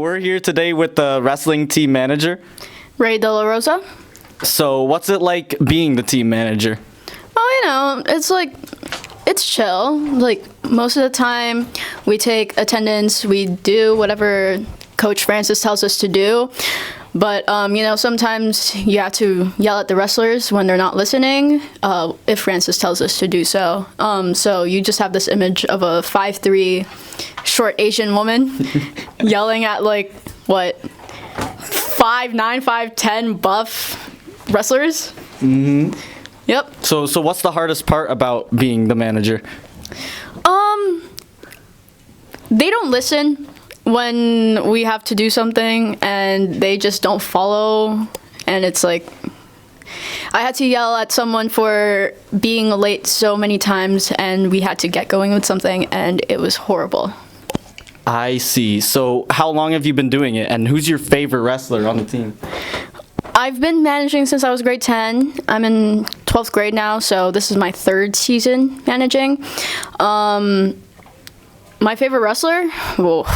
we're here today with the wrestling team manager. Ray De La Rosa. So what's it like being the team manager? Oh, it's chill. Like, most of the time, we take attendance, we do whatever Coach Francis tells us to do. But, sometimes you have to yell at the wrestlers when they're not listening, if Francis tells us to do so. So you just have this image of a 5'3", short Asian woman yelling at, 5'9", 5'10", buff wrestlers. Mm-hmm. Yep. So what's the hardest part about being the manager? They don't listen when we have to do something, and they just don't follow. And it's like, I had to yell at someone for being late so many times, and we had to get going with something, and it was horrible. I see. So how long have you been doing it, and who's your favorite wrestler on the team? I've been managing since I was grade 10. I'm in 12th grade now, so this is my 3rd season managing. My favorite wrestler? Whoa,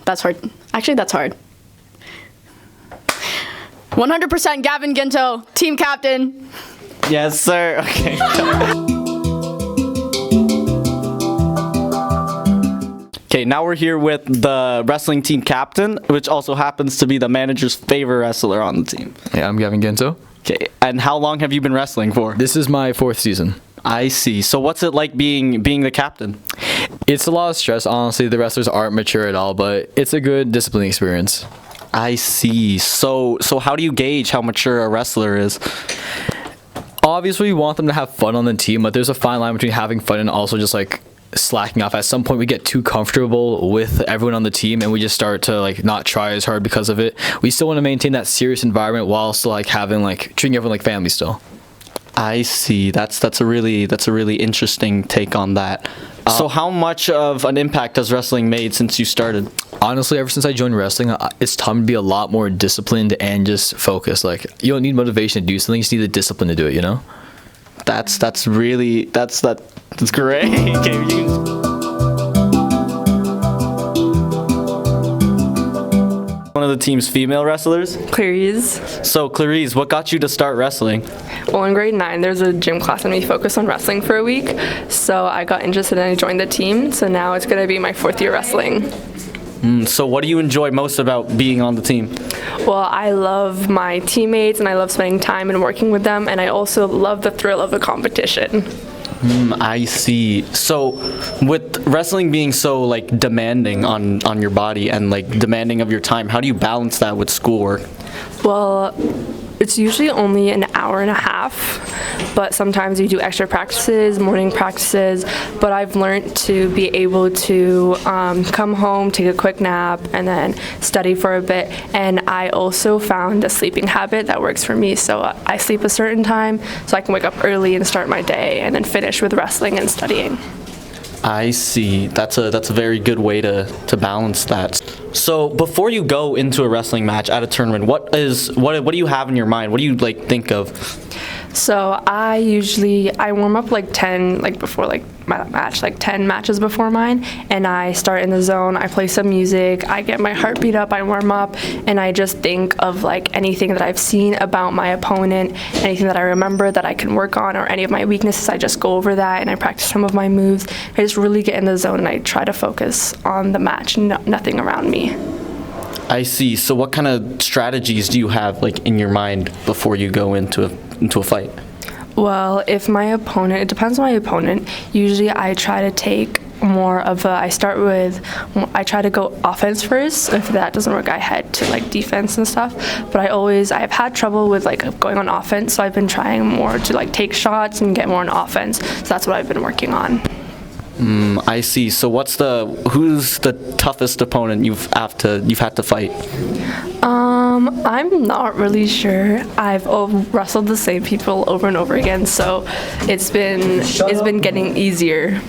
that's hard. Actually, that's hard. 100% Gavin Ginto, team captain. Yes, sir. Okay. Okay, now we're here with the wrestling team captain, which also happens to be the manager's favorite wrestler on the team. Yeah, I'm Gavin Ginto. Okay, and how long have you been wrestling for? This is my 4th season. I see. So what's it like being the captain? It's a lot of stress, honestly. The wrestlers aren't mature at all, but it's a good discipline experience. I see. So how do you gauge how mature a wrestler is? Obviously, we want them to have fun on the team, but there's a fine line between having fun and also just slacking off. At some point, we get too comfortable with everyone on the team, and we just start to not try as hard because of it. We still want to maintain that serious environment while still having treating everyone like family still. I see. That's a really interesting take on that. So how much of an impact has wrestling made since you started? Honestly, ever since I joined wrestling, it's taught me to be a lot more disciplined and just focused. You don't need motivation to do something; you just need the discipline to do it. That's great. Okay, one of the team's female wrestlers. Clarice. So Clarice, what got you to start wrestling? Well, in grade 9, there's a gym class and we focused on wrestling for a week. So I got interested and I joined the team. So now it's going to be my 4th year wrestling. So what do you enjoy most about being on the team? Well, I love my teammates and I love spending time and working with them. And I also love the thrill of the competition. I see. So with wrestling being so demanding on your body and demanding of your time, how do you balance that with schoolwork? Well, it's usually only an hour and a half, but sometimes you do extra practices, morning practices, but I've learned to be able to come home, take a quick nap, and then study for a bit. And I also found a sleeping habit that works for me, so I sleep a certain time so I can wake up early and start my day and then finish with wrestling and studying. I see. That's a very good way to balance that. So before you go into a wrestling match at a tournament, what do you have in your mind? What do you think of? So I warm up 10 before my match, 10 matches before mine, and I start in the zone. I play some music, I get my heart beat up, I warm up, and I just think of anything that I've seen about my opponent, anything that I remember that I can work on, or any of my weaknesses. I just go over that and I practice some of my moves. I just really get in the zone and I try to focus on the match, nothing around me. I see. So what kind of strategies do you have in your mind before you go into a fight? Well, it depends on my opponent. Usually I try to take I try to go offense first. If that doesn't work, I head to defense and stuff. But I've had trouble with going on offense, so I've been trying more to take shots and get more on offense. So that's what I've been working on. I see. So who's the toughest opponent you've had to fight? I'm not really sure. I've wrestled the same people over and over again, so it's been getting easier.